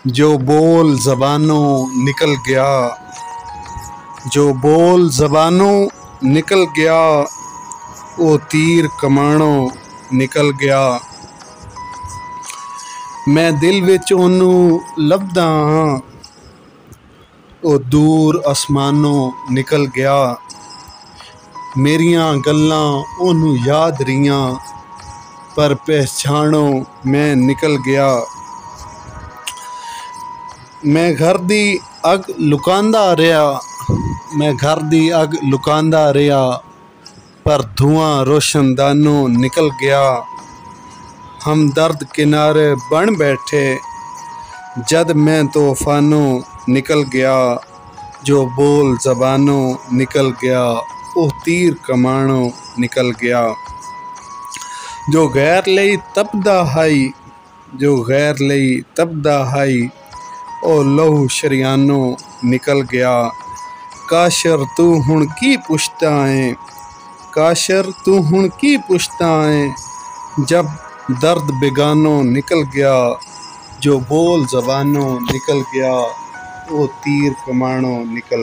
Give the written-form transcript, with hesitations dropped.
जो बोल ज़बानों निकल गया, जो बोल ज़बानों निकल गया, वो तीर कमाणों निकल गया। मैं दिल विच ओनू लभदा हां, वो दूर आसमानों निकल गया। मेरियां गल्लां ओनू याद रियां, पर पहचानों मैं निकल गया। मैं घर दी अग लुकांदा रहा, मैं घर दी अग लुकांदा रहा, पर धुआं रोशनदानों निकल गया। हम दर्द किनारे बन बैठे, जद मैं तूफानों निकल गया। जो बोल ज़बानों निकल गया, वो तीर कमाणों निकल गया। जो गैर लई तपदा हाई, जो गैर लई तपदा हाई, ओ लहू शरियानों निकल गया। काशर तू हुण की पुछदा है, काशर तू हुण की पुछदा है, जब दर्द बेगानों निकल गया। जो बोल ज़बानों निकल गया, वो तीर कमाणों निकल